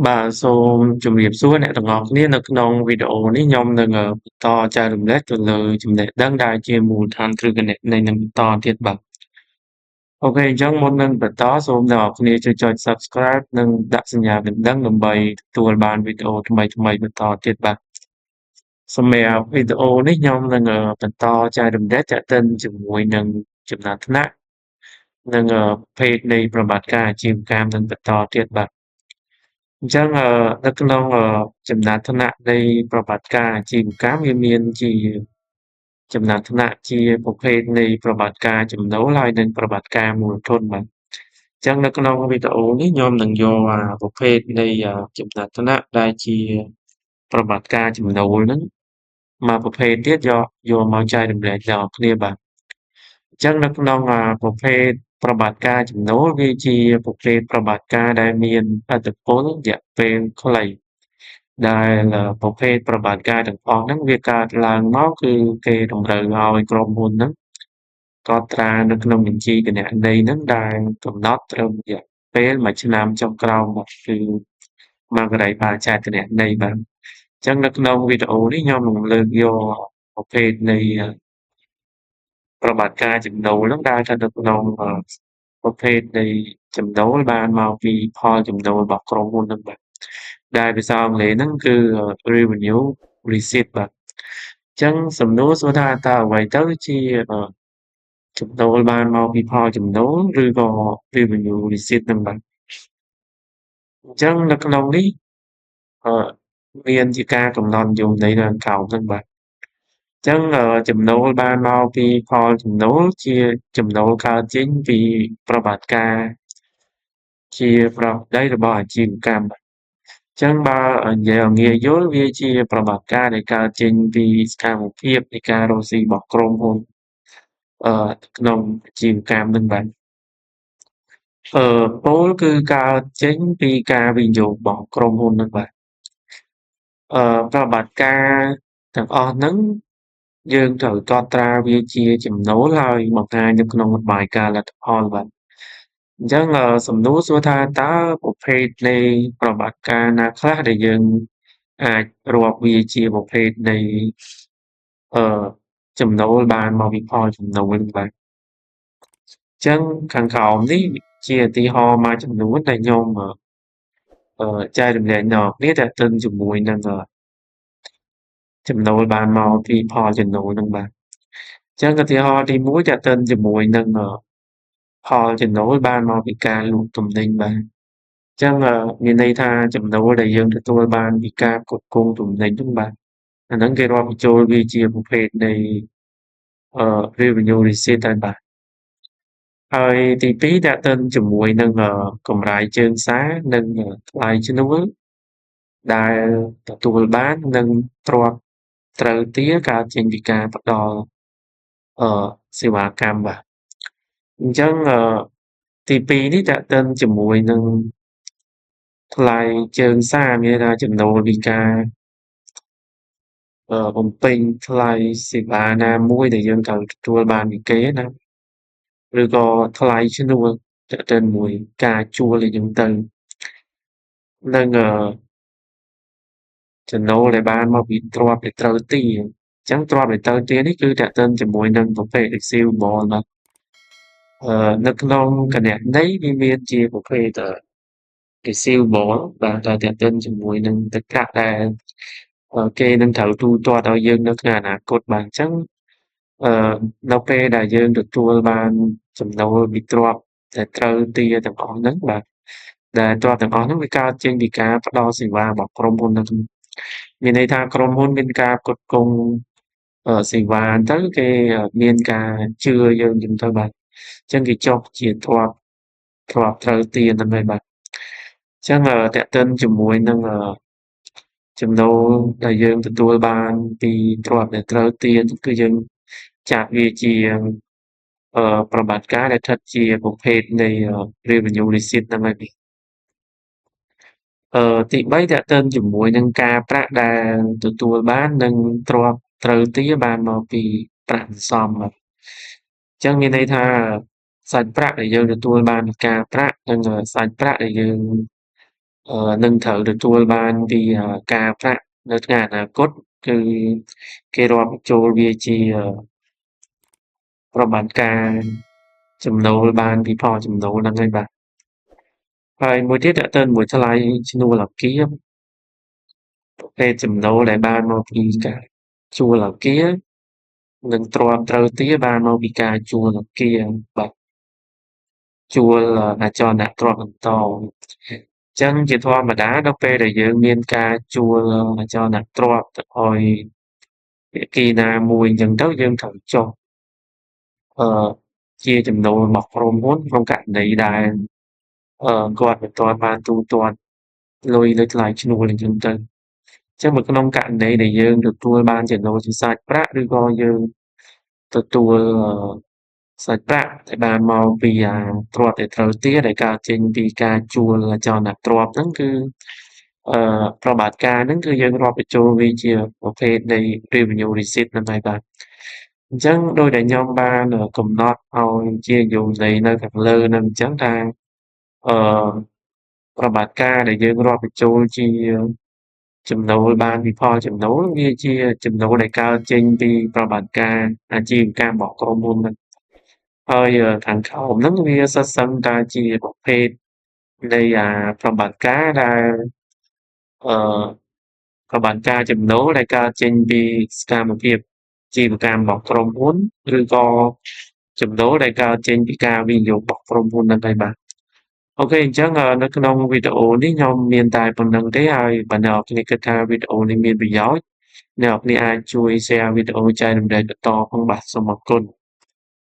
បាទសូមជម្រាបសួរអ្នកទាំងអស់គ្នានៅក្នុងវីដេអូនេះខ្ញុំនឹងបន្តចែករំលែកទៅលើចំណេះដឹងដែលជាមូលដ្ឋានគ្រឹះគណនេយ្យនឹងបន្តទៀតបាទអូខេអញ្ចឹងមុននឹងបន្តសូមអ្នកនរគ្នាជួយចុច Subscribe និងដាក់សញ្ញាដណ្ដឹងដើម្បីទទួលបានវីដេអូថ្មីៗបន្តទៀតបាទសម្រាប់វីដេអូនេះខ្ញុំនឹងបន្តចែករំលែកទាក់ទិនជាមួយនឹងចំណាត់ថ្នាក់និងភេទនៃប្រវត្តិការអាជីវកម្មនឹងបន្តទៀតបាទ អញ្ចឹងនៅក្នុងចំណាត់ថ្នាក់នៃប្រវត្តិការអាជីវកម្មវាមានជាចំណាត់ថ្នាក់ជាប្រភេទនៃប្រវត្តិការចំណូលហើយនិងប្រវត្តិការមូលធនបាទអញ្ចឹងនៅក្នុងវីដេអូនេះខ្ញុំនឹងយកប្រភេទនៃចំណាត់ថ្នាក់ដែលជាប្រវត្តិការចំណូលហ្នឹងមកប្រភេទទៀតយកមកចែករំលែកដល់អ្នកគ្នាបាទ អញ្ចឹងនៅក្នុងប្រភេទប្រតិបត្តិការចំណូលវាជាប្រភេទប្រតិបត្តិការដែលមានឥទ្ធិពលរយៈពេលខ្លីដែលប្រភេទប្រតិបត្តិការទាំងអស់ហ្នឹងវាកើតឡើងមកគឺគេតម្រូវឲ្យក្រុមហ៊ុនហ្នឹងកត់ត្រានៅក្នុងបញ្ជីគណនេយ្យហ្នឹងដែលកំណត់ត្រឹមរយៈពេលមួយឆ្នាំចុងក្រោយមកគឺមករាយការណ៍ចែកគណនេយ្យបាទអញ្ចឹងនៅក្នុងវីដេអូនេះខ្ញុំនឹងលើកយកប្រភេទនៃប្រតិបត្តិការចំណូលហ្នឹងដែលស្ថិតនៅក្នុងប្រភេទនៃចំណូលបានមកពីផលចំណូលរបស់ក្រុមហ៊ុនហ្នឹងបាទដែលភាសាអង់គ្លេសហ្នឹងគឺ revenue receipt បាទអញ្ចឹងសំណួរសួរថាតើអ្វីទៅជាចំណូលបានមកពីផលចំណូលឬក៏ revenue receipt ហ្នឹងបាទអញ្ចឹងនៅក្នុងនេះអឺមានជាការកំណត់និយមន័យនៅខាងក្រោមហ្នឹងបាទ ចឹងចំណូលបានមកពីផលចំណូលជាចំណូលកើតចេញពីប្រតិបត្តិការជាប្រក្រតីរបស់អាជីវកម្មបាទចឹងបើនិយាយឲ្យងាយយល់វាជាប្រតិបត្តិការដែលកើតចេញពីសកម្មភាពនៃការរកស៊ីរបស់ក្រុមហ៊ុនក្នុងអាជីវកម្មនឹងបាទពោលគឺកើតចេញពីការវិនិយោគរបស់ក្រុមហ៊ុននឹងបាទប្រតិបត្តិការទាំងអស់ហ្នឹងយើងត្រូវកត់ត្រាវាជាចំណូលហើយបង្ហាញនៅក្នុងរបាយការណ៍លទ្ធផលបាទអញ្ចឹងសំណួរសួរថាតើប្រភេទនៃប្រតិបត្តិការណាខ្លះដែលយើងអាចរាប់វាជាប្រភេទនៃអឺចំណូលបានមកពីផលចំណូលហ្នឹងបាទអញ្ចឹងខាងក្រោមនេះជាឧទាហរណ៍មួយចំនួនដែលខ្ញុំចែករំលែកដល់អ្នកនាងទាក់ទិនជាមួយនឹងចំណូលបានមកពីផលចំណូលហ្នឹងបាទអញ្ចឹងឧទាហរណ៍ទី1ទាក់ទិនជាមួយនឹងផលចំណូលបានមកពីការលក់ទំនិញបាទអញ្ចឹងមានន័យថាចំណូលដែលយើងទទួលបានពីការផ្គត់ផ្គង់ទំនិញហ្នឹងបាទអាហ្នឹងគេរាប់បញ្ចូលវាជាប្រភេទនៃrevenue receipt ហើយបាទហើយទី2ទាក់ទិនជាមួយនឹងកម្រៃជើងសារនិងថ្លៃឈ្នួលដែលទទួលបាននិងទ្រព្យត្រូវទារកើតចេញពីការផ្ដល់អឺសេវាកម្មបាទអញ្ចឹងទី2នេះទាក់ទិនជាមួយនឹងថ្លៃជើងសារមានន័យថាចំណូលពីការបំពេញថ្លៃសេវាណាមួយដែលយើងត្រូវទទួលបានពីគេណាឬក៏ថ្លៃឈ្នួលទាក់ទិនមួយការជួលអីចឹងទៅនិងចំណូលដែលបានមកពីទ្រព្យដែលត្រូវទារអញ្ចឹងទ្រព្យដែលត្រូវទារនេះគឺទាក់ទិនជាមួយនឹងប្រភេទ receivable បាទនៅក្នុងគណនេយ្យវាមានជាប្រភេទreceivable បាទដែលទាក់ទិនជាមួយនឹងទឹកប្រាក់ដែលគេនឹងត្រូវទូទាត់ឲ្យយើងនៅថ្ងៃអនាគតបាទអញ្ចឹងអឺនៅពេលដែលយើងទទួលបានចំណូលពីទ្រព្យដែលត្រូវទារទាំងអស់ហ្នឹងបាទដែលទ្រព្យទាំងអស់ហ្នឹងវាកើតចេញពីការផ្ដល់សេវារបស់ក្រុមហ៊ុនហ្នឹងមានន័យថាក្រុមហ៊ុនមានការផ្គត់ផ្គង់សេវាទៅគេមានការជឿយើងចឹងទៅបាទអញ្ចឹងគេចុះជាទ្រព្យត្រូវទារហ្នឹងហើយបាទអញ្ចឹងទាក់ទិនជាមួយនឹងចំណូលដែលយើងទទួលបានពីទ្រព្យដែលត្រូវទារគឺយើងចាត់វាជាប្រតិបត្តិការដែលស្ថិតជាប្រភេទនៃrevenue receipt ហ្នឹងហើយទី3ទាក់ទិនជាមួយនឹងការប្រាក់ដែលទទួលបាននិងទ្រព្យត្រូវទារបានមកពីប្រាក់សន្សំបាទអញ្ចឹងមានន័យថាសាច់ប្រាក់ដែលយើងទទួលបានពីការប្រាក់និងសាច់ប្រាក់ដែលយើង នឹងត្រូវទទួលបានពីការប្រាក់នៅថ្ងៃអនាគតគឺគេរាប់បញ្ចូលវាជាប្រតិបត្តិការចំណូលបានពីផលចំណូលហ្នឹងហើយបាទហើយមួយទៀតទាក់ទងជាមួយថ្លៃឈ្នួលអគារប្រភេទចំណូលដែលបានមកពីការជួលអគារនិងទ្រព្យត្រូវទារបានមកពីការជួលអគារបាទជួលអចលនទ្រព្យបន្តចឹងជាធម្មតាដល់ពេលដែលយើងមានការជួលអចលនទ្រព្យទៅឲ្យភាគីណាមួយអញ្ចឹងទៅយើងត្រូវចុះអឺជាចំណូលរបស់ក្រុមហ៊ុនក្នុងករណីដែលគាត់មិនទាន់បានទូទាត់លុយលើថ្លៃឈ្នួលអញ្ចឹងទៅចឹងនៅក្នុងករណីដែលយើងទទួលបានចំណូលជាសាច់ប្រាក់ឬក៏យើងទទួលសាច់ប្រាក់ដែលបានមកពីទ្រព្យដែលត្រូវទារដែលកើតចេញពីការជួលអចលនទ្រព្យហ្នឹងគឺប្រតិបត្តិការហ្នឹងគឺយើងរាប់បញ្ចូលវាជាប្រភេទនៃ revenue receipt ហ្នឹងហើយបាទអញ្ចឹងដោយដែលខ្ញុំបានកំណត់ឲ្យជាយោងនៃនៅខាងលើហ្នឹងអញ្ចឹងថាអឺប្រតិបត្តិការដែលយើងរាប់បញ្ចូលជាចំណូលបានពីផលចំណូលវាជាចំណូលដែលកើតចេញពីប្រតិបត្តិការអាជីវកម្មរបស់ក្រុមហ៊ុនហ្នឹងហើយខាងក្រោមហ្នឹងវាសុទ្ធសឹងតែជាប្រភេទនៃប្រតិបត្តិការដែលអឺប្រតិបត្តិការចំណូលដែលកើតចេញពីសកម្មភាពអាជីវកម្មរបស់ក្រុមហ៊ុនឬក៏ចំណូលដែលកើតចេញពីការវិនិយោគរបស់ក្រុមហ៊ុនហ្នឹងហើយបាទអូខេអញ្ចឹងនៅក្នុងវីដេអូនេះខ្ញុំមានតែប៉ុណ្្នឹងទេហើយបើអ្នកនរគ្នាគិតថាវីដេអូនេះមានប្រយោជន៍អ្នកនរគ្នាអាចជួយ share វីដេអូចែករំលែកបន្តផងបាទសូមអរគុណ